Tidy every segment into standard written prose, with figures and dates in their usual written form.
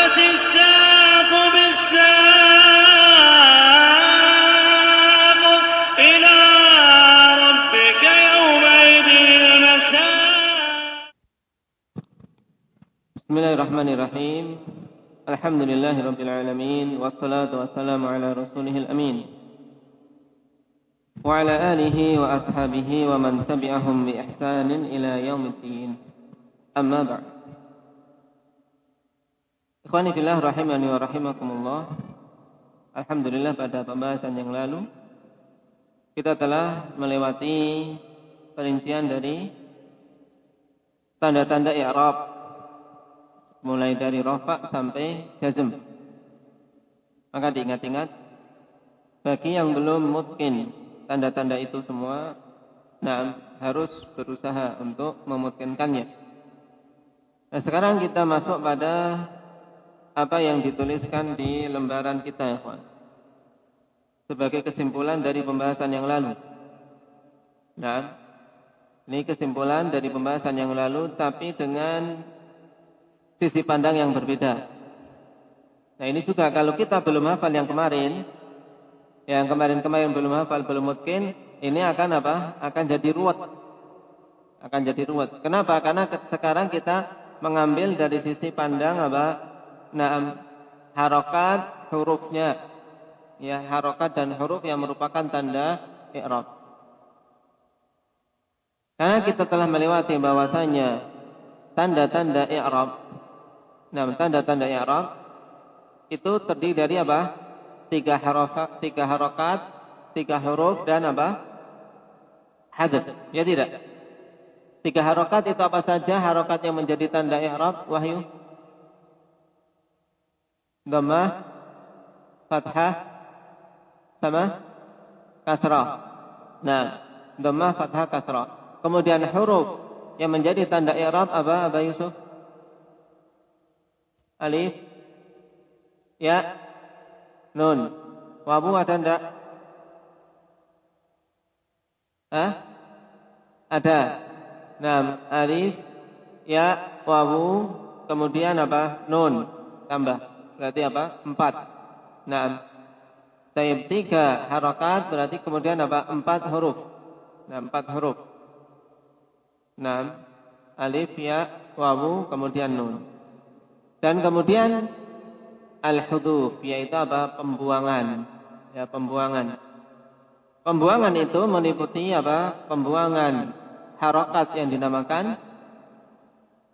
والتفت الساق بالساق إلى ربك يومئذ المساق. Bismillahirrahmanirrahim. Alhamdulillahirabbil alamin wassalatu wassalamu ala rasulihil amin wa ala alihi wa ashabihi wa man tabi'ahum bi ihsanin ila yaumiddin. Amma ba'd. Ikhwani fillah rahimani wa rahimakumullah. Alhamdulillah, pada pembahasan yang lalu kita telah melewati perincian dari tanda-tanda i'rab, mulai dari rafa' sampai jazm. Maka diingat-ingat, bagi yang belum mutqin tanda-tanda itu semua, harus berusaha untuk memutqinkannya. Nah, sekarang kita masuk pada apa yang dituliskan di lembaran kita, ya kawan, sebagai kesimpulan dari pembahasan yang lalu. Nah, ini kesimpulan dari pembahasan yang lalu, tapi dengan sisi pandang yang berbeda. Nah, ini juga kalau kita belum hafal yang kemarin belum hafal, belum mutqin, ini akan apa? Akan jadi ruwet. Kenapa? Karena sekarang kita mengambil dari sisi pandang apa? Harokat hurufnya. Ya, harokat dan huruf yang merupakan tanda i'rab. Karena kita telah melewati bahwasanya tanda-tanda i'rab, tanda-tanda i'rab itu terdiri dari apa? 3 harokat, 3 huruf dan apa? Hadzf. Ya tidak? 3 harokat itu apa saja harokat yang menjadi tanda i'rab, Wahyu? Dhammah, fathah, sama kasrah. Nah, dhammah, fathah, kasrah. Kemudian huruf yang menjadi tanda i'rab apa, Aba Yusuf? Alif, ya, nun. Wawu ada enggak? Ada. Nah, alif, ya, wawu, kemudian apa? Nun. Tambah. Berarti apa? 4. Nah, 3 harokat berarti kemudian apa? 4 huruf. Nah, 4 huruf. Nah, alif, ya, wawu, kemudian nun. Dan kemudian al-huduf, yaitu apa? Pembuangan. Ya, pembuangan. Pembuangan itu meliputi apa? Pembuangan harokat yang dinamakan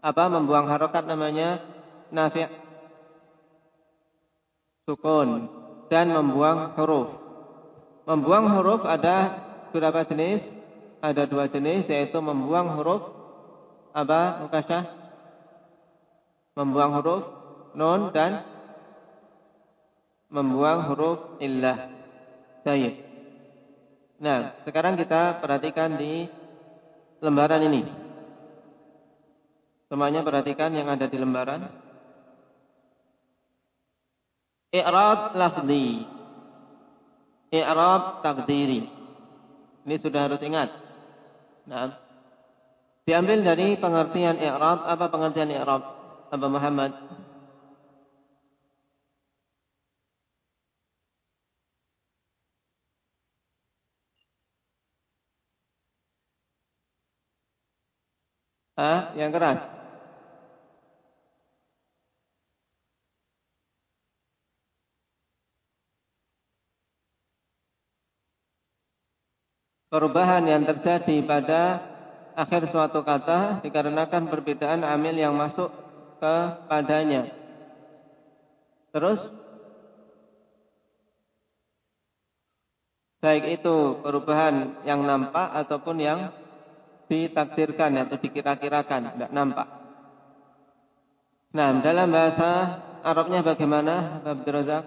apa? Membuang harokat namanya nafi', sukun, dan membuang huruf. Membuang huruf ada berapa jenis? Ada 2 jenis, yaitu membuang huruf apa? Mukasyah, membuang huruf nun, dan membuang huruf illah. Baik. Nah, sekarang kita perhatikan di lembaran ini. Semuanya perhatikan yang ada di lembaran. I'rab lafzi, i'rab takdiri. Ini sudah harus ingat. Nah, diambil dari pengertian i'rab. Apa pengertian i'rab, Abu Muhammad? Yang keras. Perubahan yang terjadi pada akhir suatu kata dikarenakan perbedaan amil yang masuk kepadanya. Terus, baik itu perubahan yang nampak ataupun yang ditakdirkan atau dikira-kirakan, tidak nampak. Nah, dalam bahasa Arabnya bagaimana, Abdul Razak?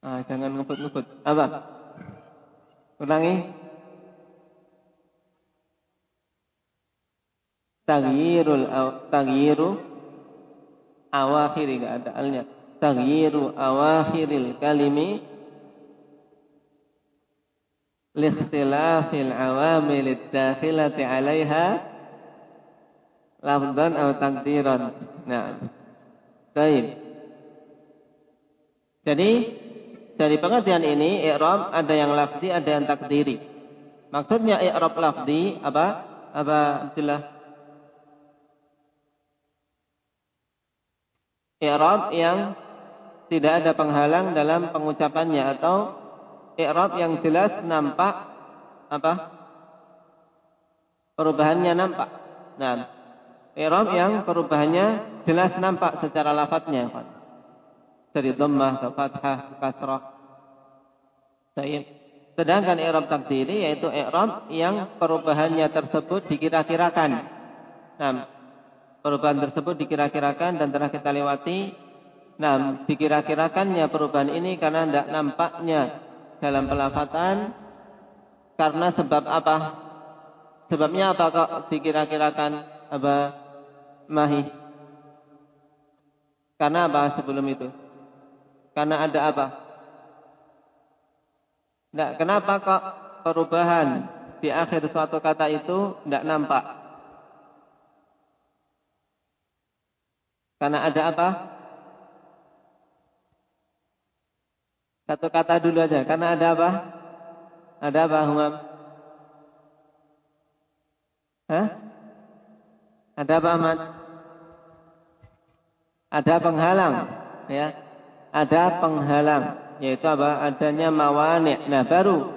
Jangan ngebut-ngebut. Apa? Ulangi. Taghyiru awakhiri, enggak ada alnya. Taghyiru awakhiril kalimi likhtilafil awamil ad-dakhilati 'alaiha lafdhan aw taqdiran. Nah, baik. Jadi dari pengertian ini i'rab ada yang lafzi, ada yang takdiri. Maksudnya i'rab lafzi apa? Apa Abdullah? I'rab yang tidak ada penghalang dalam pengucapannya, atau i'rab yang jelas nampak apa? Perubahannya nampak. Nah, i'rab yang perubahannya jelas nampak secara lafadznya, dari dhammah ke fathah ke kasrah. Baik. Sedangkan i'rab takdiri yaitu i'rab yang perubahannya tersebut dikira-kirakan. Nah, perubahan tersebut dikira-kirakan dan telah kita lewati. Nah, dikira-kirakannya perubahan ini karena tidak nampaknya dalam pelafatan. Karena sebab apa? Sebabnya apa kok dikira-kirakan apa Mahi? Karena apa sebelum itu? Karena ada apa? Nah, kenapa kok perubahan di akhir suatu kata itu tidak nampak? Karena ada apa? Satu kata dulu aja. Karena ada apa? Ada apa, Humam? Hah? Ada apa, Ahmad? Ada penghalang, ya. Ada penghalang, yaitu apa? Adanya mawani'. Nah, baru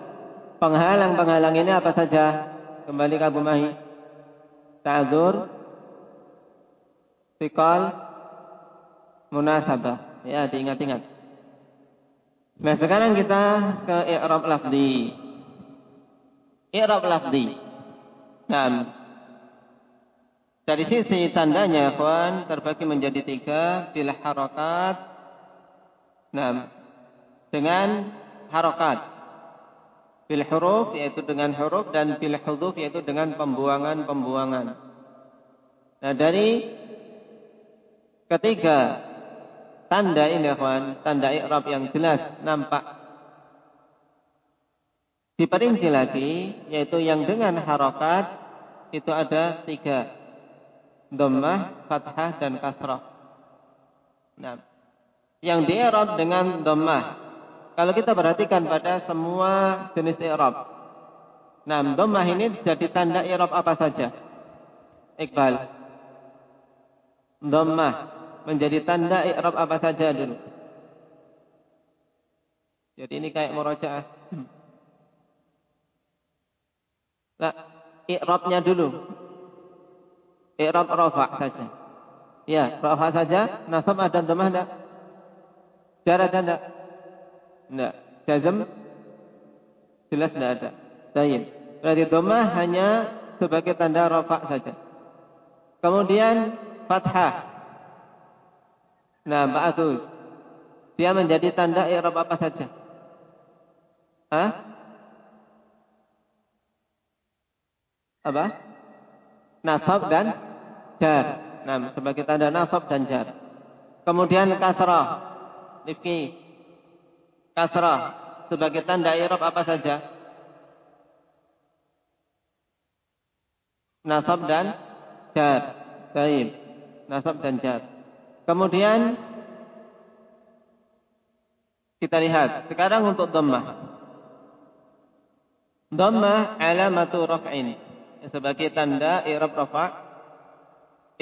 penghalang ini apa saja? Kembali ke Abu Mahi. Ta'dzur, thiqal, munasabah. Ya, diingat-ingat. Nah, sekarang kita ke i'rab lafzi. I'rab lafzi. Nah, dari sisi tandanya, ikhwan, terbagi menjadi 3, bil harakat. Nah, dengan harokat, bil huruf yaitu dengan huruf, dan bil hudhuf yaitu dengan pembuangan-pembuangan. Nah, dari ketiga tanda ini, ikhwan, tanda i'rab yang jelas nampak, diperinci lagi, yaitu yang dengan harokat itu ada 3, dhammah, fathah, dan kasrah. Nah, yang di i'rab dengan dhammah, kalau kita perhatikan pada semua jenis i'rab, nah, dhammah ini jadi tanda i'rab apa saja? Iqbal, dhammah menjadi tanda i'rab apa saja dulu? Jadi ini kayak murajaah. Nah, i'rabnya dulu. I'rab rafa' saja. Ya, rafa' saja. Nasab ada dhammah enggak? Jar ada enggak? Enggak. Jazm jelas enggak ada. Baik. Berarti dhammah hanya sebagai tanda rafa' saja. Kemudian fathah. Nah, bagus. Dia menjadi tanda i'rab apa saja? Hah? Apa? Nasab dan jar. Nah, sebagai tanda nasab dan jar. Kemudian kasrah. Rifki. Kasrah sebagai tanda i'rab apa saja? Nasab dan jar. Baik. Nasab dan jar. Kemudian kita lihat sekarang untuk dhammah. Dhammah alamatu raf'in, sebagai tanda i'rab rafa'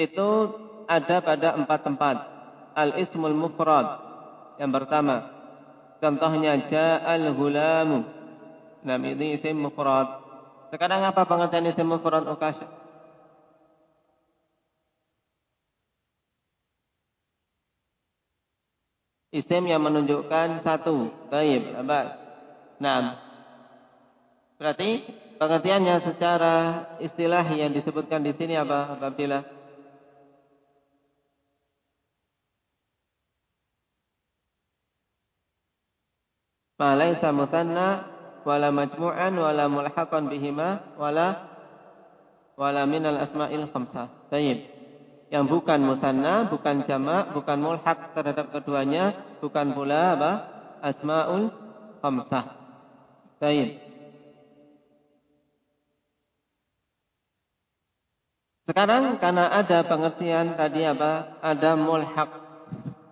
itu ada pada 4 tempat. Al-ismul mufrad yang pertama, contohnya ja'al hulamu. Nah, ini isim mufrad. Sekarang apa pengertian isim mufrad, Ukash? Isim yang menunjukkan satu. Baik, abad. Nah, berarti pengertiannya secara istilah yang disebutkan di sini apa, Abdillah? Ma laisa musanna wala majmu'an wala mulhaqan bihima wala minal asma'il khamsah. Baik. Yang bukan musanna, bukan jamak, bukan mulhaq terhadap keduanya, bukan pula apa? Asma'ul khamsah. Baik. Sekarang karena ada pengertian tadi apa? Ada mulhaq,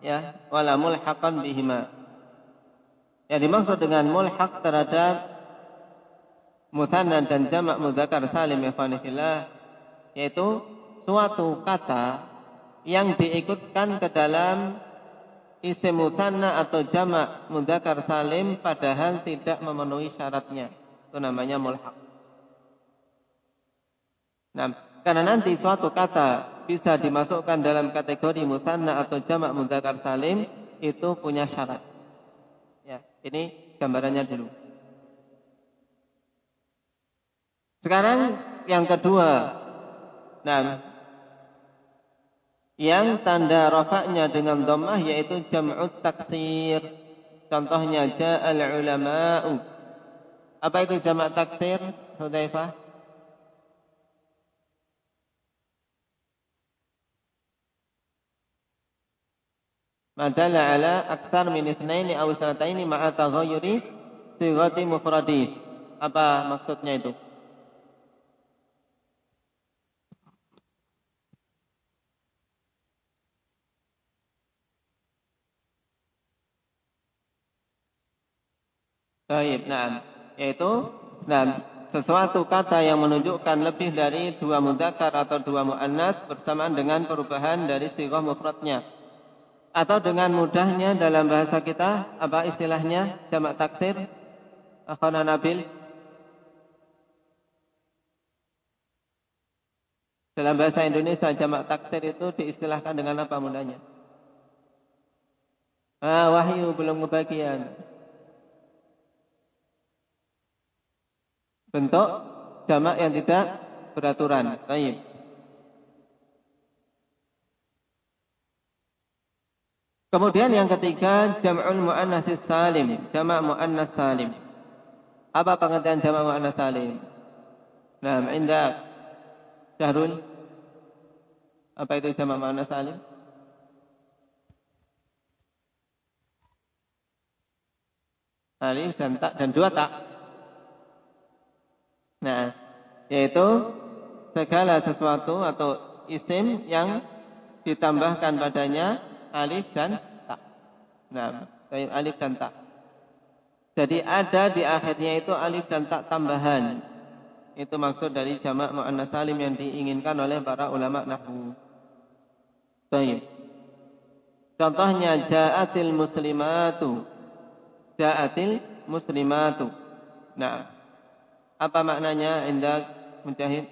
ya, wala mulhaqan bihima. Yang dimaksud dengan mulhaq terhadap mutsanna dan jamak mudzakkar salim ikhwanillah, yaitu suatu kata yang diikutkan ke dalam isim mutsanna atau jamak mudzakkar salim padahal tidak memenuhi syaratnya. Itu namanya mulhaq. Nah, karena nanti suatu kata bisa dimasukkan dalam kategori mutsanna atau jamak mudzakkar salim, itu punya syarat. Ya, ini gambarannya dulu. Sekarang yang kedua. Nah, yang tanda rafa'nya dengan dhammah yaitu jam'ut taksir. Contohnya ja'al ulama'u. Apa itu jamak taksir, Hudzaifah? Madalla ala aktsar min itsnaini aw sanataini ma'a taghayyuri sighati mufradi. Apa maksudnya itu? Baik, nah, yaitu sesuatu kata yang menunjukkan lebih dari dua mudzakkar atau dua muannas bersamaan dengan perubahan dari sighah mufradnya. Atau dengan mudahnya dalam bahasa kita, apa istilahnya jamak taksir? Akhana Nabil. Dalam bahasa Indonesia jamak taksir itu diistilahkan dengan apa mudahnya? Wahyu belum kebagian. Bentuk jamak yang tidak beraturan. Baik. Kemudian yang ketiga, jam'ul muannatsis salim, jamak muannas salim. Apa pengertian jamak muannas salim? Nah, indah Syahrul. Apa itu jamak muannas salim? Alif dan tak dan dua tak. Nah, yaitu segala sesuatu atau isim yang ditambahkan padanya alif dan tak. Nah, alif dan tak. Jadi ada di akhirnya itu alif dan tak tambahan. Itu maksud dari jamak muannas salim yang diinginkan oleh para ulama nahwu. Baik. Contohnya ja'atil muslimatu. Ja'atil muslimatu. Nah, apa maknanya indah Mujahid?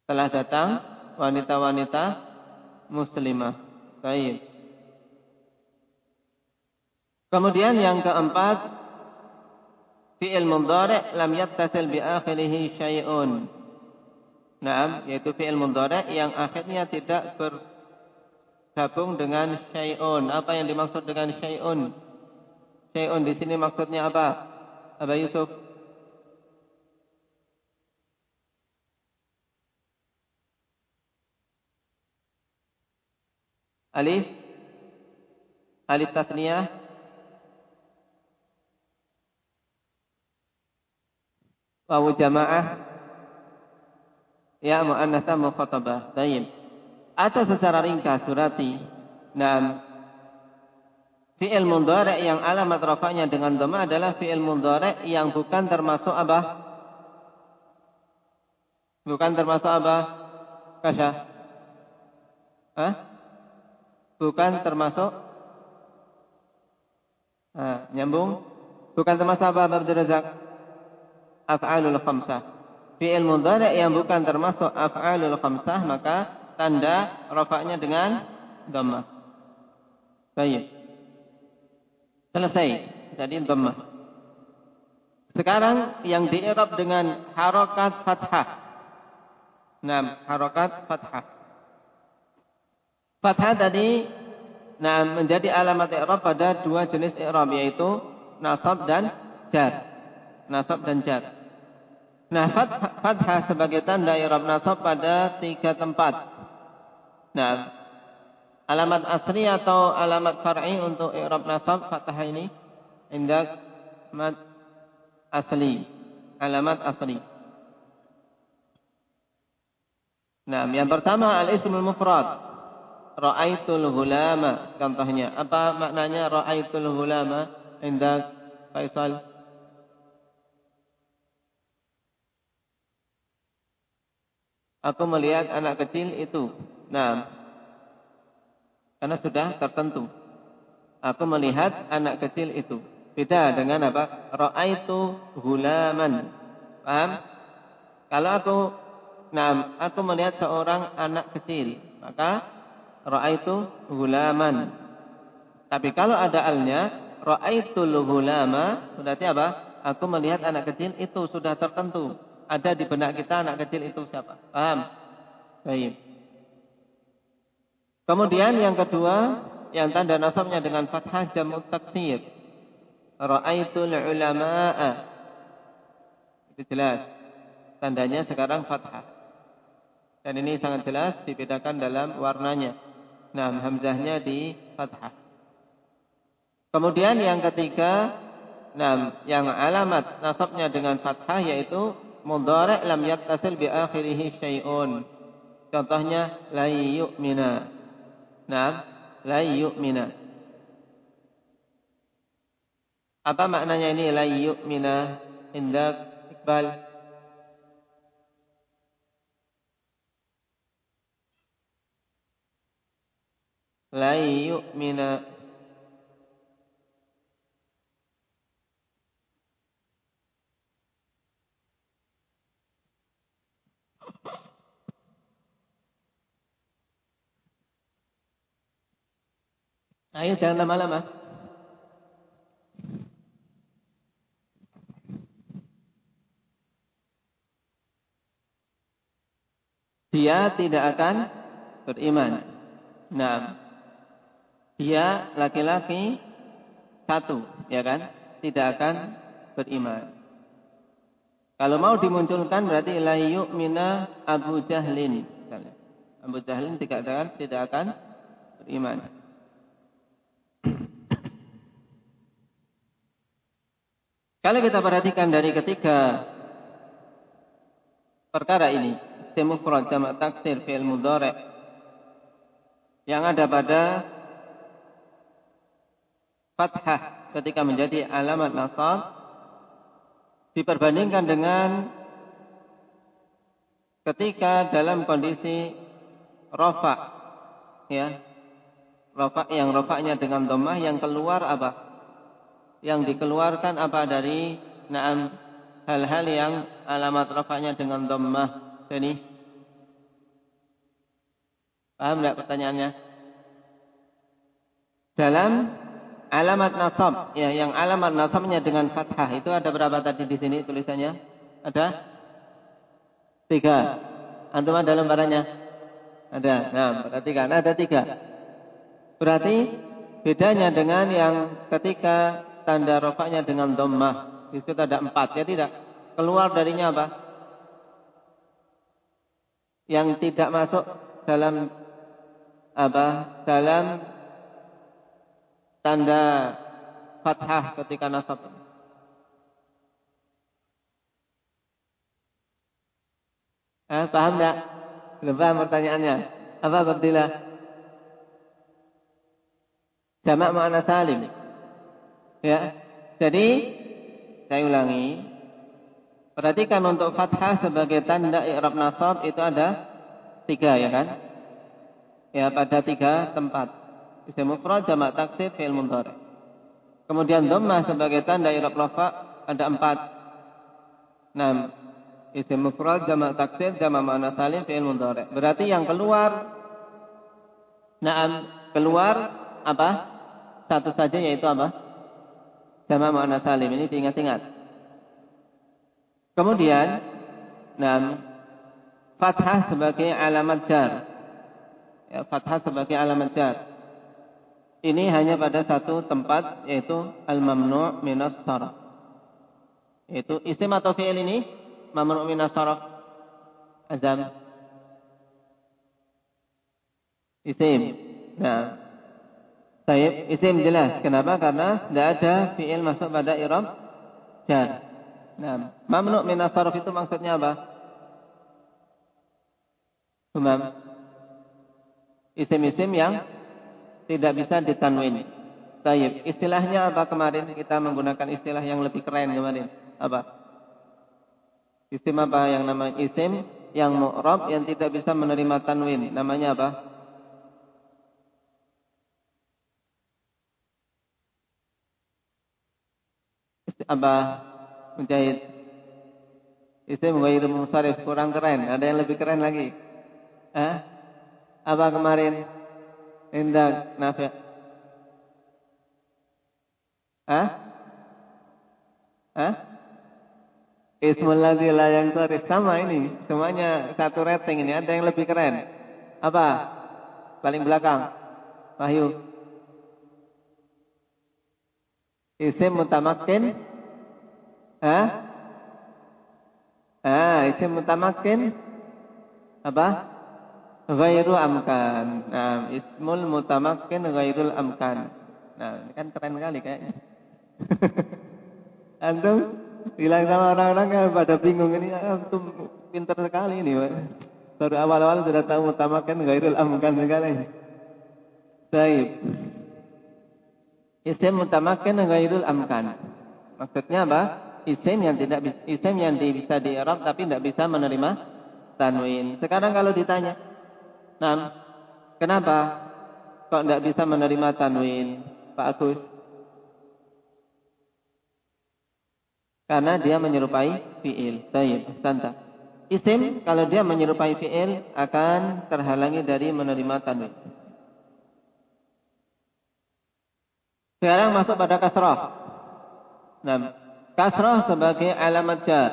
Telah datang wanita-wanita muslimah. Baik. Kemudian yang keempat, fi'il mudhari' lam yattasil bi akhirih syai'un. Naam, yaitu fi'il mudhari' yang akhirnya tidak bergabung dengan syai'un. Apa yang dimaksud dengan syai'un? Syai'un di sini maksudnya apa? Aba Yusuf? Alif tasniyah, wawu jamaah, ya muannatsa mukhatabah. Baik. Atau secara ringkas surati. Nah, fi'il mudhari' yang alamat rafa'nya dengan dhamma adalah fi'il mudhari' yang bukan termasuk apa? Bukan termasuk apa? Kasya? Bukan termasuk nyambung. Bukan termasuk apa Abdul Razak? Af'alul khamsah. Fi'il mudhari' yang bukan termasuk af'alul khamsah maka tanda rafa'nya dengan dhammah. Baik. Selesai. Jadi dhammah. Sekarang yang di-i'rab dengan harokat fathah. Nah, harokat fathah. Fathah tadi menjadi alamat i'rab pada dua jenis i'rab yaitu nasab dan jar. Nasab dan jar. Nah, fathah sebagai tanda i'rab nasab pada tiga tempat. Nah, alamat asli atau alamat far'i untuk i'rab nasab fathah ini indak mat asli. Alamat asli. Nah, yang pertama al-ismul mufrad. Ra'aitul hulama. Contohnya, apa maknanya ra'aitul hulama? Indak Faisal. Aku melihat anak kecil itu. Nah, karena sudah tertentu. Aku melihat anak kecil itu. Beda dengan apa? Ra'aitu hulaman. Paham? Kalau aku melihat seorang anak kecil, maka ra'aitu hulaman. Tapi kalau ada alnya, ra'aitul hulama, berarti apa? Aku melihat anak kecil itu sudah tertentu. Ada di benak kita anak kecil itu siapa? Paham? Baik. Kemudian yang kedua, yang tanda nasabnya dengan fathah jamu taksir. Ra'aitul ulama'a. Itu jelas. Tandanya sekarang fathah. Dan ini sangat jelas dibedakan dalam warnanya. Nah, hamzahnya di fathah. Kemudian yang ketiga, yang alamat nasabnya dengan fathah yaitu mudhari' lam yattasil bi akhirih syai'un. Contohnya la yu'mina. La yu'mina. Apa maknanya ini la yu'mina? Indak Iqbal. La yu'mina. Ayo jangan lama-lama. Dia tidak akan beriman. Nah, dia laki-laki satu, ya kan? Tidak akan beriman. Kalau mau dimunculkan berarti la yu'mina Abu Jahlin. Abu Jahlin tidak akan beriman. Kalau kita perhatikan dari ketiga perkara ini, isim mufrad, jamak taksir, fi'il mudhari' yang ada pada fathah ketika menjadi alamat nasab diperbandingkan dengan ketika dalam kondisi rafa, ya, rafa yang rafa'nya dengan dhammah, yang keluar apa? Yang dikeluarkan apa dari hal-hal yang alamat rafa'nya dengan dhammah. Jadi paham enggak pertanyaannya? Dalam alamat nasab, ya, yang alamat nasabnya dengan fathah itu ada berapa tadi di sini tulisannya? Ada 3. Antum ada lembarannya? Ada. Nah, perhatikan ada 3. Berarti bedanya dengan yang ketika tanda rafa'nya dengan dhammah, di situ ada 4. Ya tidak? Keluar darinya apa? Yang tidak masuk dalam apa? Dalam tanda fathah ketika nasab. Paham enggak? Belum paham pertanyaannya. Apa Abdillah? Jamak muannats salim. Ya. Jadi saya ulangi. Perhatikan untuk fathah sebagai tanda i'rab nasab itu ada 3, ya kan? Ya, pada 3 tempat. Isim mufrad, jamak taksir, fi'il mudhari'. Kemudian dhammah sebagai tanda i'rab rafa' ada 4. 6. Isim mufrad, jamak taksir, jamak muannats salim, fi'il mudhari'. Berarti yang keluar keluar apa? Satu saja, yaitu apa? Jamak muannats salim. Ini diingat-ingat. Kemudian fathah sebagai alamat jar. Ya, fathah sebagai alamat jar. Ini hanya pada satu tempat, yaitu al-mamnu' minas sarf. Yaitu isim atau fi'il ini mamnu' minas sarf. Azam. Isim. Nah, baik, isim jelas. Kenapa? Karena tidak ada fi'il masuk pada i'rab jar. Nah, mamnu' minas sarf itu maksudnya apa? Umam. Isim-isim yang tidak bisa ditanwin. Tayyib. Istilahnya apa kemarin? Kita menggunakan istilah yang lebih keren kemarin. Apa? Isim apa yang namanya isim yang mu'rab yang tidak bisa menerima tanwin. Namanya apa? Apa? Mujahid. Isim ghairu munsharif, kurang keren. Ada yang lebih keren lagi? Hah? Apa kemarin? Indah, Nafi'. Hah? Hah? Ismul ladzi la yansharif. Sama ini. Semuanya satu rating ini. Ada yang lebih keren. Apa? Paling belakang. Wahyu. Isim mutamakkin. Hah? Isim mutamakkin. Apa? Ghairu amkan. Nah, ismul mutamakkin ghairul amkan. Nah, ini kan keren kali kayaknya. Antum bilang sama orang-orang kan pada bingung ini, antum pintar sekali ini, Pak. Baru awal-awal sudah tahu mutamakan ghairul amkan sekali. Baik. Isim mutamakan ghairul amkan. Maksudnya apa? Isim yang bisa di-i'rab tapi tidak bisa menerima tanwin. Sekarang kalau ditanya, "Nah, kenapa kok tidak bisa menerima tanwin, Pak Agus?" Karena dia menyerupai fi'il. Baik, santai. Isim kalau dia menyerupai fi'il akan terhalangi dari menerima tanwin. Sekarang masuk pada kasrah. Nah, kasrah sebagai alamat jar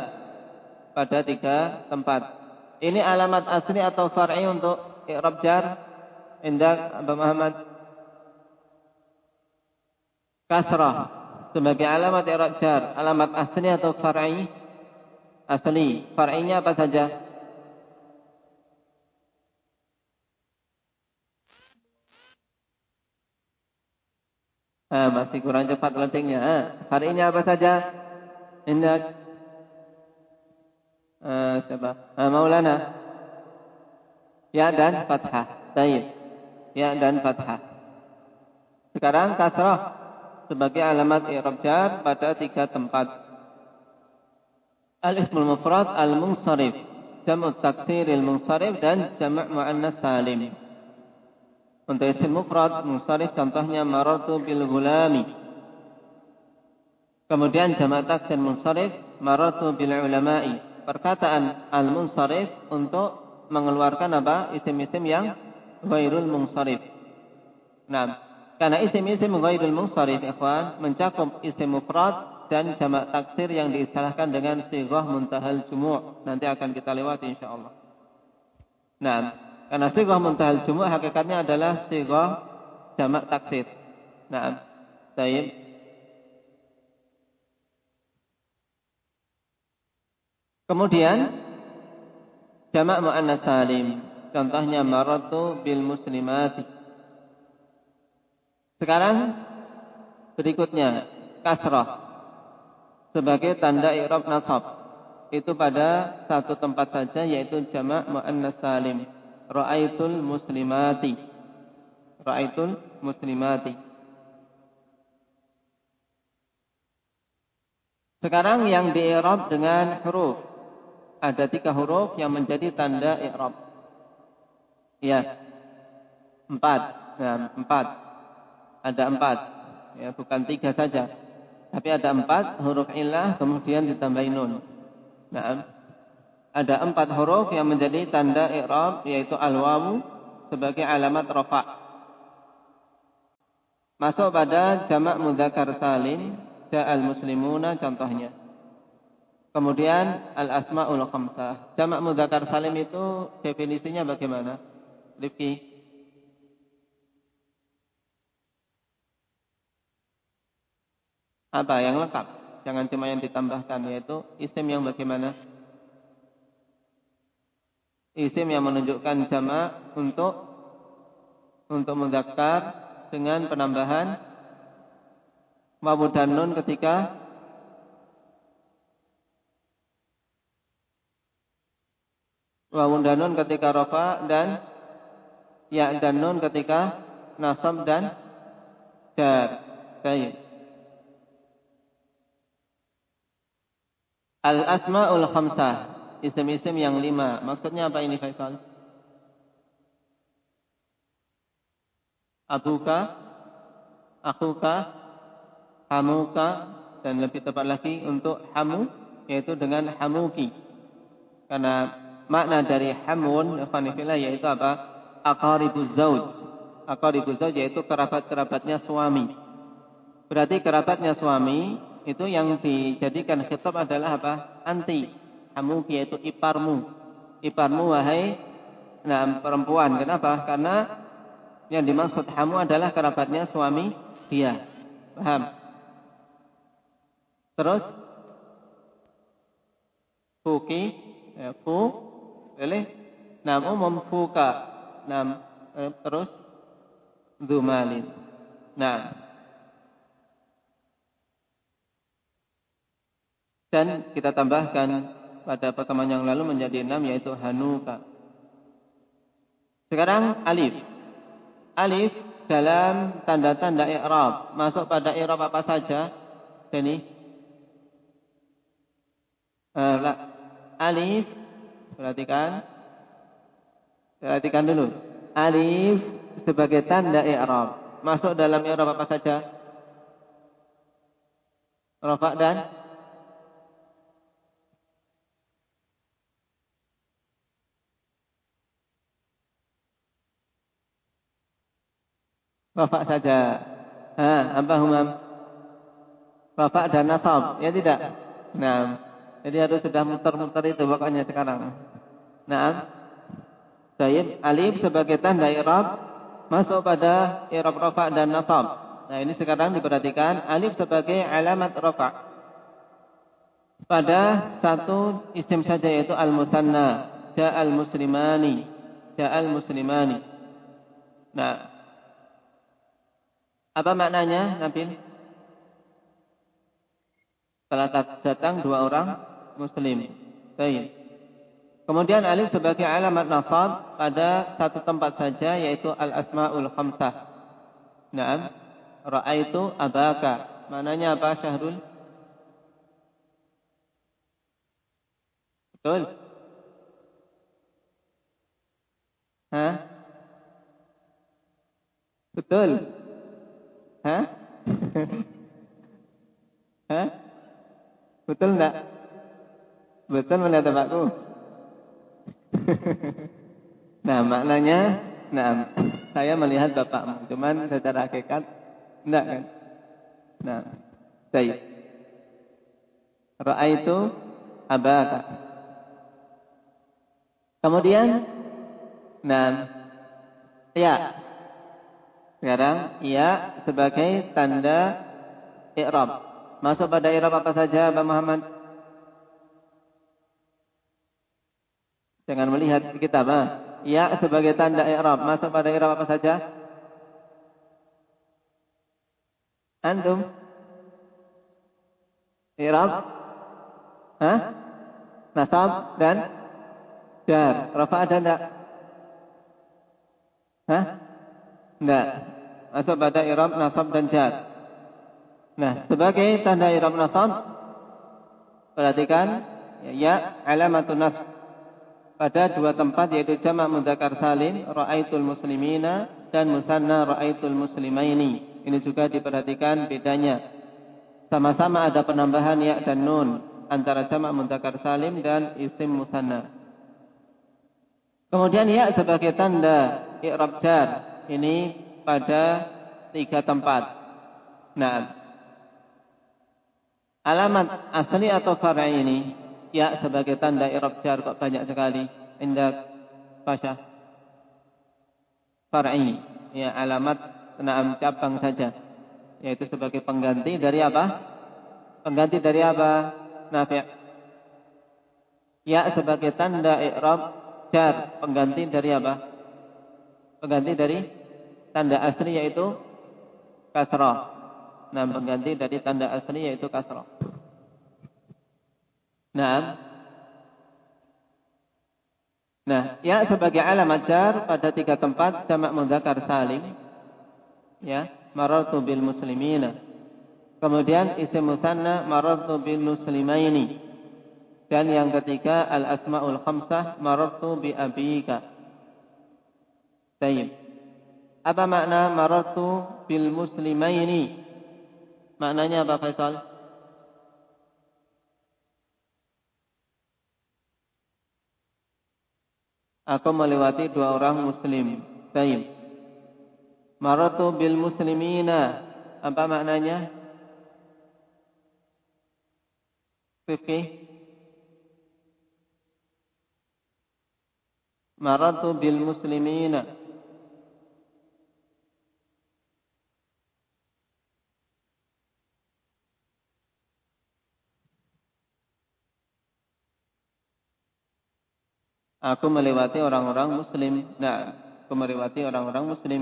pada 3 tempat. Ini alamat asli atau far'i untuk i'rab jar? Indak Abu Muhammad. Kasrah sebagai alamat i'rab jar, alamat asli atau far'i? Asli. Far'inya apa saja? Masih kurang cepat loadingnya. Far'inya apa saja? Indak. Siapa? Maulana. Ya dan fathah. Baik. Ya dan fathah. Sekarang kasrah sebagai alamat i'rab jar pada 3 tempat. Al-ismul mufrad al-munsharif, jam'u taksiril munsharif dan jama' muannas salim. Untuk isim mufrad munsharif contohnya marartu bil gulami. Kemudian jama' taksir munsharif marartu bil ulama'i. Perkataan al-munsharif untuk mengeluarkan apa? Isim-isim yang ghairul munsharif. Nah, karena isim-isim ghairul munsharif ikhwan mencakup isim mufrad dan jamak taksir yang diistilahkan dengan sighah muntahal jumu'. Nanti akan kita lewati insyaallah. Nah, karena sighah muntahal jumu' hakikatnya adalah sighah jamak taksir. Nah, baik. Kemudian jamak muannas salim. Contohnya marartu bil muslimati. Sekarang berikutnya kasrah sebagai tanda i'rab nasab. Itu pada 1 tempat saja yaitu jamak muannas salim. Ra'aitul muslimati. Ra'aitul muslimati. Sekarang yang di-i'rab dengan huruf. Ada 3 huruf yang menjadi tanda i'rab. Ya. 4. Nah, 4. Ada 4. Ya, bukan 3 saja. Tapi ada 4 huruf illah kemudian ditambahin nun. Nah, ada 4 huruf yang menjadi tanda i'rab yaitu al-wawu sebagai alamat rafa'. Masuk pada jamak mudzakkar salim, ja'al muslimuna contohnya. Kemudian al-asmaul khamsah. Jamak mudzakkar salim itu definisinya bagaimana? Rifki. Apa yang lengkap? Jangan cuma yang ditambahkan, yaitu isim yang bagaimana? Isim yang menunjukkan jamak untuk mudzakkar dengan penambahan wawu dan nun ketika wawun dan nun ketika rafa dan ya dan nun ketika nasab dan jar. Baik. Al-asmaul khamsah, isim-isim yang 5. Maksudnya apa ini Faisal? Abuka, akhuka, hamuka, dan lebih tepat lagi untuk hamu, yaitu dengan hamuki. Karena makna dari hamun, yaitu apa? Aqaribuz zauj. Aqaribuz zauj yaitu kerabat-kerabatnya suami. Berarti kerabatnya suami itu yang dijadikan khitab adalah apa? Anti. Hamuki yaitu iparmu. Iparmu wahai perempuan. Kenapa? Karena yang dimaksud hamu adalah kerabatnya suami dia. Paham? Terus fuki, ya, boleh. Umum fuka. Terus dumalin. Dan kita tambahkan pada pertemuan yang lalu menjadi 6 yaitu hanuka. Sekarang alif. Alif dalam tanda-tanda i'rab masuk pada i'rab apa saja? Ini alif, perhatikan dulu. Alif sebagai tanda i'rab masuk dalam i'rab apa saja? Rafa dan rafa saja. Apa humam? Rafa dan nasab, ya tidak? Jadi harus sudah muter-muter itu pokoknya sekarang. Baik, alif sebagai tanda i'rab masuk pada i'rab rafa dan nasab. Ini sekarang diperhatikan alif sebagai alamat rafa pada satu isim saja yaitu al-musanna, ja'al muslimani. Apa maknanya, Nabil? Telah datang 2 orang muslim. Baik. Kemudian alif sebagai alamat nasab pada satu tempat saja yaitu al-asmaul khamsah. Ra'aitu abaka. Maknanya apa, Syahrul? Betul? Betul? Betul enggak? Betul melihat bapakku? Maknanya, saya melihat bapakmu, cuman secara hakikat enggak kan? Baik. Ra'aitu abaka. Kemudian, ya. Sekarang ya sebagai tanda i'rab. Masuk pada i'rab apa saja, Pak Muhammad? Jangan melihat kitab. Ya sebagai tanda i'rab. Masuk pada i'rab apa saja? Antum? I'rab? Nasab dan jar. Rafa ada enggak? Enggak. Masuk pada i'rab nasab dan jar. Sebagai tanda i'rab nasab, perhatikan ya alamatun nasb pada 2 tempat yaitu jamak mudzakkar salim ra'aitul muslimina dan musanna ra'aitul muslimaini. Ini juga diperhatikan bedanya. Sama-sama ada penambahan ya dan nun antara jamak mudzakkar salim dan isim musanna. Kemudian ya sebagai tanda i'rab jar ini pada 3 tempat. Alamat asli atau far'i ini ya sebagai tanda i'rab jar kok banyak sekali. Indak Pasha. Far'i ya alamat cabang saja. Yaitu sebagai pengganti dari apa? Pengganti dari apa? Nafi'. Ya sebagai tanda i'rab jar, pengganti dari apa? Pengganti dari tanda asli yaitu kasrah. Pengganti dari tanda asli yaitu kasrah. Nah, ya sebagai alamat jar pada 3 tempat jamak mudzakkar salim. Ya, marartu bil muslimina. Kemudian isim musanna marartu bil muslimaini. Dan yang ketiga al asmaul khamsah marartu bi abika. Baik. Apa makna marartu bil muslimaini? Maknanya apa, Faisal? Aku melewati 2 orang muslim. Baik. Marartu bil muslimina. Apa maknanya? Fikih. Marartu bil muslimina. Aku melewati orang-orang muslim. Nah, aku melewati orang-orang muslim.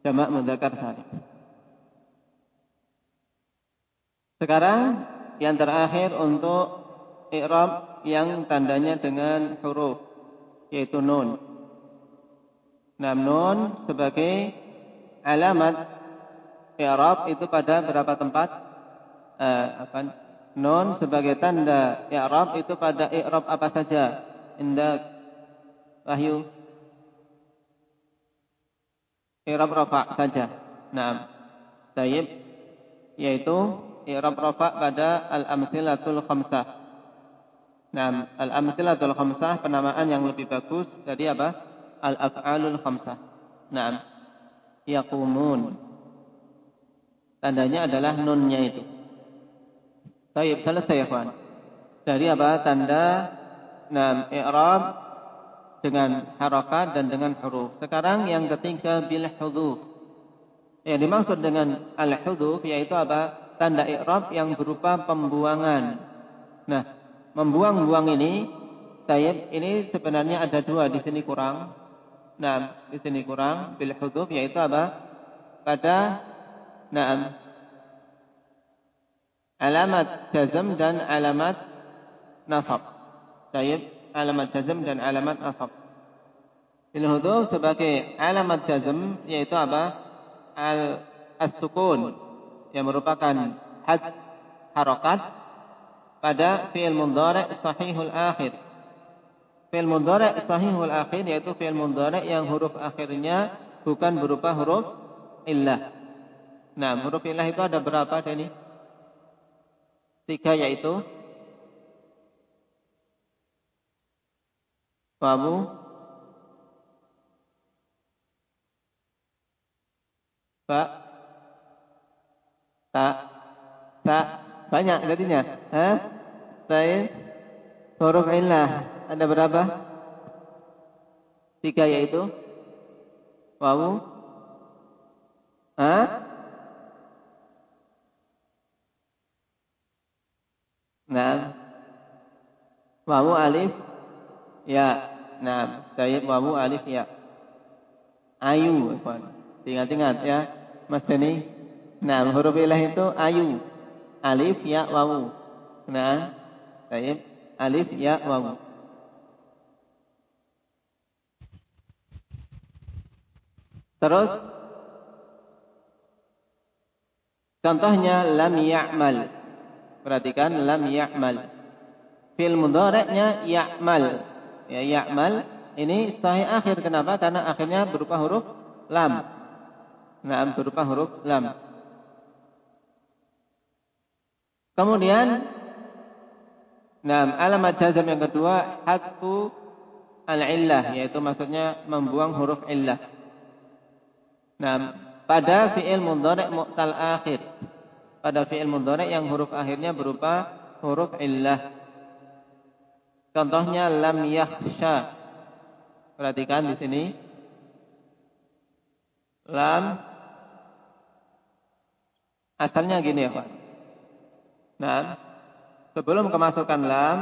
Jamak mudzakkar salim. Sekarang yang terakhir untuk i'rab yang tandanya dengan huruf, yaitu nun. Nah, nun sebagai alamat i'rab itu pada berapa tempat? Nun sebagai tanda i'rab itu pada i'rab apa saja? Indah Wahyu, i'rab rafa saja. Nah, tayyib, yaitu i'rab rafa pada al-amtsilatul khamsah. Nah, al-amtsilatul khamsah penamaan yang lebih bagus dari apa? Al-af'alul khamsah. Nah, yaqumun. Tandanya adalah nunnya itu. Tayyib, selesai ya kawan. Dari apa? Tanda i'rab dengan harakat dan dengan huruf. Sekarang yang ketiga bil hudhuf. Yang dimaksud dengan al hudhuf yaitu apa? Tanda i'rab yang berupa pembuangan. Nah, membuang-buang ini, tayyib, ini sebenarnya ada 2 di sini kurang. Nah, di sini kurang bil hudhuf yaitu apa? Pada alamat jazm dan alamat nasab. Tayyib, alamat jazm dan alamat nasab. Bil hudhuf sebagai alamat jazm yaitu apa? As-sukun yang merupakan had harakat pada fi'il mudhari' sahihul akhir. Fi'il mudhari' sahihul akhir yaitu fi'il mudhari' yang huruf akhirnya bukan berupa huruf illah. Nah, huruf illah itu ada berapa, Dani? 3 yaitu wawu, ba, ta, banyak jadinya. Baik. Huruf illah ada berapa? 3 yaitu wawu, nah, wawu alif ya. Nah, baik, wawu alif ya. Ayu, ingat-ingat ya, Mas Deni. Nah, huruf ilah itu ayu. Alif ya wawu. Nah, baik, alif ya wawu. Terus contohnya lam ya'mal. Perhatikan lam ya'mal. Fi'il mudhari'nya ya'mal. Ya, ya'mal ini sahih akhir. Kenapa? Karena akhirnya berupa huruf lam. Nah, berupa huruf lam. Kemudian alamat jazm yang kedua hadfu al-illah, yaitu maksudnya membuang huruf illah. Nah, pada fi'il mudhari' mu'tal akhir. Pada fi'il mudhari' yang huruf akhirnya berupa huruf illah. Contohnya lam yakhsha. Perhatikan di sini. Lam asalnya gini ya, Pak. Nah, sebelum kemasukan lam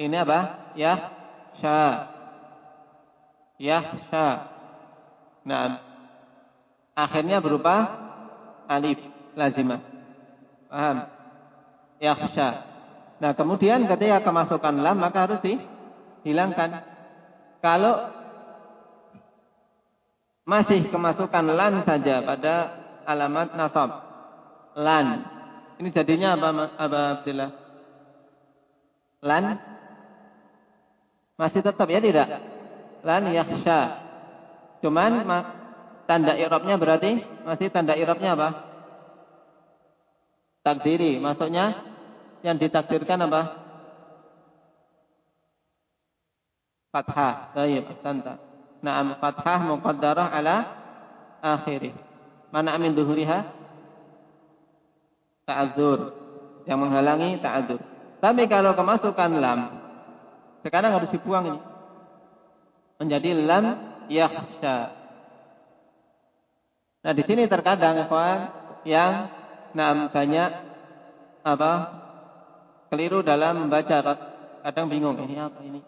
ini apa? Yakhsha. Yakhsha. Nah, akhirnya berupa alif lazimah. Paham? Yakhsha. Nah, kemudian ketika kemasukan lam maka harus dihilangkan. Kalau masih kemasukan lan saja pada alamat nasab, lan, ini jadinya apa Abdillah? Lan masih tetap ya tidak? Lan yakhsha. Cuman tanda i'rabnya berarti masih tanda i'rabnya apa? Takdiri. Maksudnya yang ditakdirkan apa? Fathah. Baik, ahsanta. Na'am, fathah muqaddarah ala akhirih. Mana min duhuriha? Ta'adzur. Yang menghalangi ta'adzur. Tapi kalau kemasukan lam, sekarang harus dibuang ini. Menjadi lam yakhsha. Nah, di sini terkadang ikhwan yang banyak keliru dalam membaca, kadang bingung ini apa ini.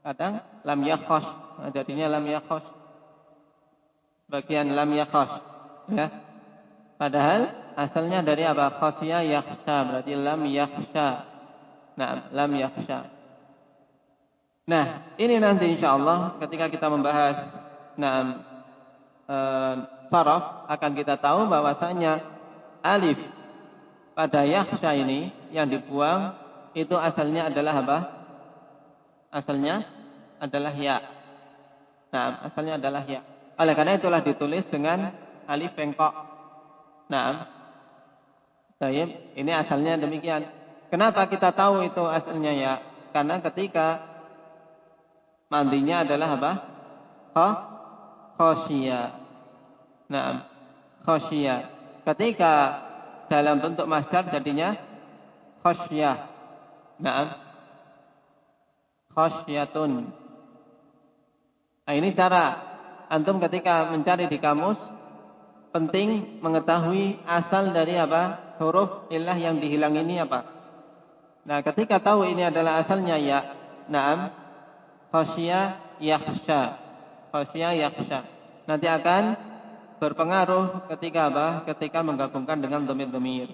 Kadang lam yakhsh, nah, jadinya lam yakhsh. Bagian lam yakhsh, ya. Padahal asalnya dari apa? Khasya yakhsha, berarti lam yakhsha. Nah, lam yakhsha. Nah, ini nanti insyaallah ketika kita membahas saraf akan kita tahu bahwasanya alif pada yakhsha ini yang dibuang itu asalnya adalah apa? Asalnya adalah ya. Nah, asalnya adalah ya. Oleh karena itulah ditulis dengan alif bengkok. Nah, baik, ini asalnya demikian. Kenapa kita tahu itu asalnya ya? Karena ketika mandinya adalah apa? Khosya. Nah, khosya. Ketika dalam bentuk masdar jadinya khosyah. Nah, khosyatun. Nah, ini cara antum ketika mencari di kamus penting mengetahui asal dari apa? Huruf illah yang dihilang ini apa? Nah, ketika tahu ini adalah asalnya ya, na'am, khosya yakhsha. Khosya yakhsha. Nanti akan berpengaruh ketika apa? Ketika menggabungkan dengan dhamir-dhamir.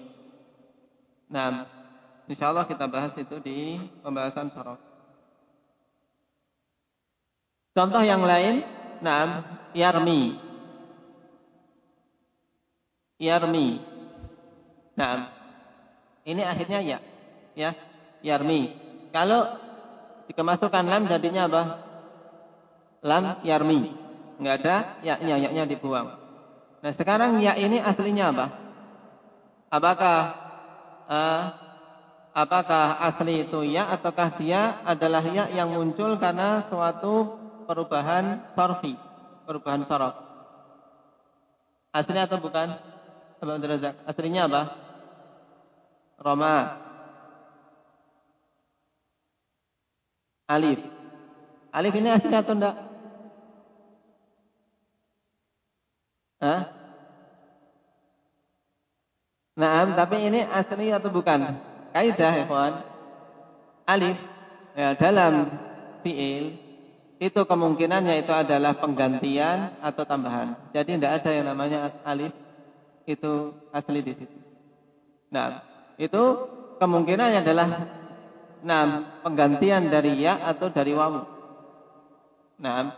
Nah, insyaallah kita bahas itu di pembahasan saraf. Contoh yang lain, na'am, yarmi. Yarmi. Na'am. Ini akhirnya ya. Ya, yarmi. Kalau dikemasukan lam jadinya apa? Lam yarmi. Enggak ada ya-nya, ya-nya dibuang. Nah, sekarang ya ini aslinya apa? Apakah asli itu ya ataukah dia adalah ya yang muncul karena suatu perubahan sarfi, perubahan saraf? Aslinya atau bukan? Abang Razak, aslinya apa? Roma. Alif. Alif ini asli atau enggak? Hah? Nah, tapi ini asli atau bukan? Kaidah, ya kawan. Alif ya, dalam fiil itu kemungkinannya itu adalah penggantian atau tambahan. Jadi tidak ada yang namanya alif itu asli di situ. Nah, itu kemungkinannya adalah penggantian dari ya atau dari wawu. Nah,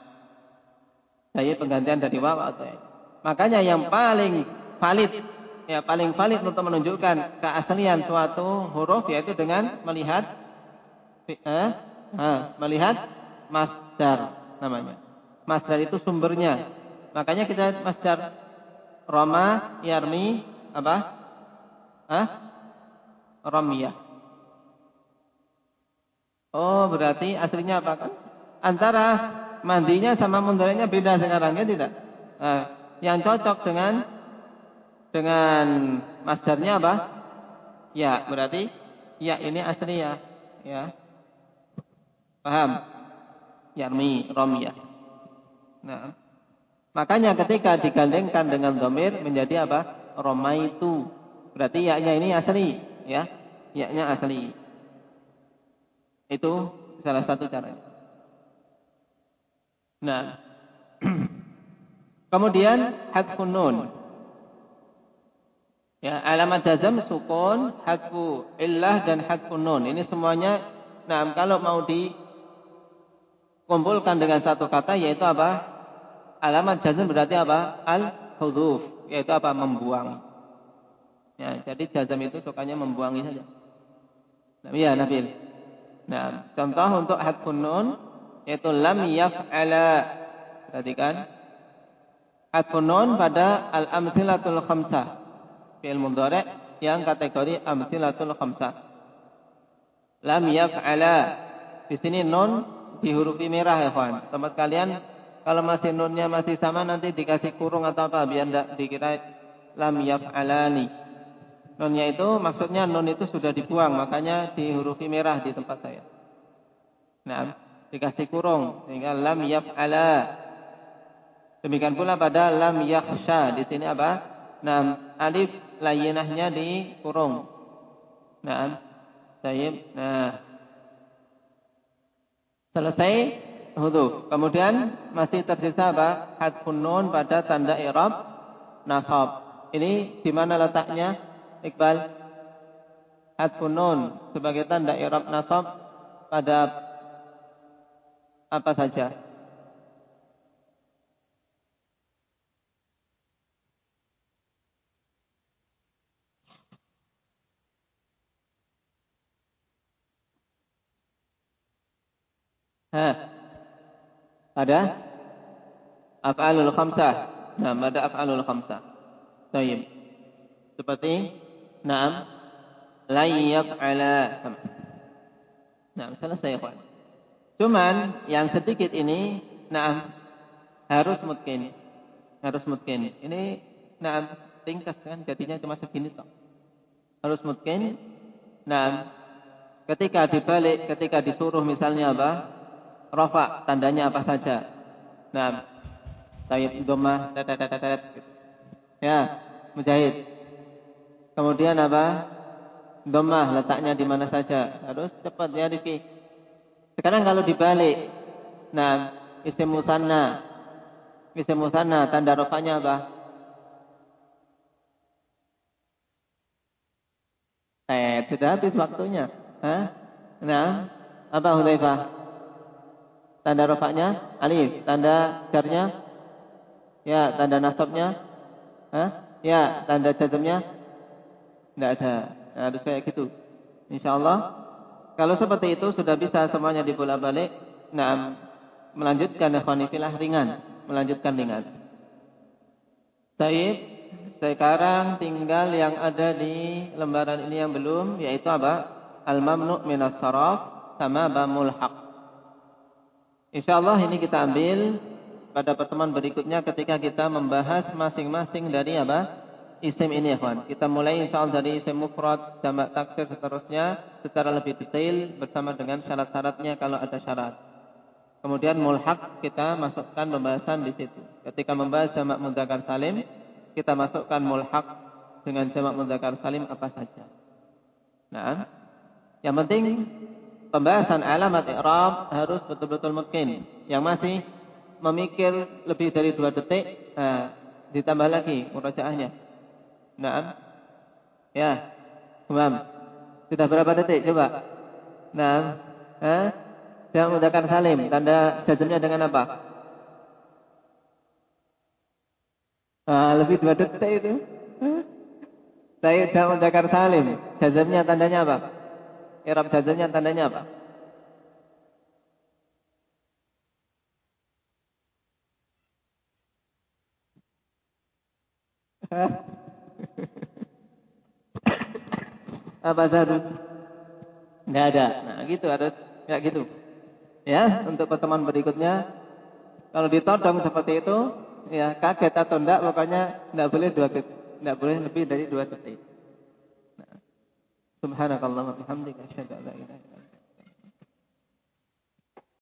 dari penggantian dari wawu atau ya. Makanya yang paling valid, ya paling valid untuk menunjukkan keaslian suatu huruf yaitu dengan melihat melihat masdar namanya. Masdar itu sumbernya. Makanya kita masdar roma, yarmi, apa? Ramiyah. Oh, berarti aslinya apa kan? Antara mandinya sama mundharanya beda sekarang, ya tidak? Nah, yang cocok dengan masdarnya apa? Ya, berarti ya ini asli ya. Ya. Paham? Yarmi, ramiyah. Nah, makanya ketika digandengkan dengan dhamir menjadi apa? Romaitu. Berarti ya-nya ini asli, ya. Ya-nya asli. Itu salah satu cara. Nah, kemudian hadfun nun. Ya, alamat jazm sukun, hadfu illah dan hadfun nun. Ini semuanya kalau mau kumpulkan dengan satu kata, yaitu apa? Alamat jazm berarti apa? Al-hudhuf, yaitu apa? Membuang. Ya, jadi jazm itu sukanya membuangi saja. Nah, iya, Nabil. Nah, contoh untuk hadfun nun yaitu lam yaf'ala. Perhatikan. Hadfun nun pada al-amtsilatul khamsah. Fi'il mudhari' yang kategori amtsilatul khamsah. Lam yaf'ala. Di sini nun dihurufi merah ya, kawan. Tempat kalian kalau masih nunnya masih sama nanti dikasih kurung atau apa biar enggak dikira lam yaf'alani. Nunnya itu maksudnya nun itu sudah dibuang, makanya dihurufi merah di tempat saya. Nah, dikasih kurung sehingga lam yaf'ala. Demikian pula pada lam yakhsha. Di sini apa? Nah, alif layyinahnya dikurung. Nah, tayyib. Nah, selesai hudhuf. Kemudian masih tersisa apa? Hadfun nun pada tanda i'rab nasab. Ini di mana letaknya? Iqbal, hadfun nun sebagai tanda i'rab nasab pada apa saja? Pada af'alul khamsah. Nah, pada af'alul khamsah. Baik. Seperti na'am la yaf'ala. Nah, selesai, kawan. Cuman yang sedikit ini na'am harus mutqin. Harus mutqin. Ini na'am ringkas kan, jadinya cuma segini toh. Harus mutqin. Na'am ketika dibalik, ketika disuruh misalnya apa? Rafa, tandanya apa saja? Na'am tayyib dhammah ya, mujahid. Kemudian apa? Dhammah letaknya di mana saja? Harus cepat ya, Rifki. Sekarang kalau dibalik, nah, isim musanna. Isim musanna tanda rafanya apa? Sudah habis waktunya. Nah, apa Hudzaifah? Tanda rafanya alif, tanda jarnya ya, tanda nasabnya ya, tanda jazmnya tidak ada. Nah, harus kayak gitu. Insyaallah kalau seperti itu sudah bisa semuanya dibolak-balik. Nah, melanjutkan ikhwanifillah ringan, melanjutkan ringan. Baik, sekarang tinggal yang ada di lembaran ini yang belum, yaitu apa? Al-mamnu' minas saraf sama ba mulhaq. Insyaallah ini kita ambil pada pertemuan berikutnya ketika kita membahas masing-masing dari apa? Isim ini ya kawan. Kita mulai insyaallah dari isim mufrad, jamak taksir seterusnya secara lebih detail bersama dengan syarat-syaratnya kalau ada syarat. Kemudian mulhaq kita masukkan pembahasan di situ. Ketika membahas jamak mudzakkar salim, kita masukkan mulhaq dengan jamak mudzakkar salim apa saja. Nah, yang penting pembahasan alamat i'rab harus betul-betul mutqin. Yang masih memikir lebih dari 2 detik, ditambah lagi murajaahnya. Nah, ya, Umam. Sudah berapa detik? Coba. Nah, jamak mudzakkar salim, tanda jazmnya dengan apa? Lebih 2 detik itu. Saya jamak mudzakkar salim, jazmnya tandanya apa? I'rab jazmnya tandanya apa? Apa satu? Enggak ada. Nah, gitu harus kayak gitu. Ya, untuk pertemuan berikutnya kalau ditodong seperti itu, ya kaget atau enggak, pokoknya enggak boleh 2 detik, enggak boleh lebih dari 2 detik. Nah, subhanakallah wa bihamdika asyhadu an la ilaha illa anta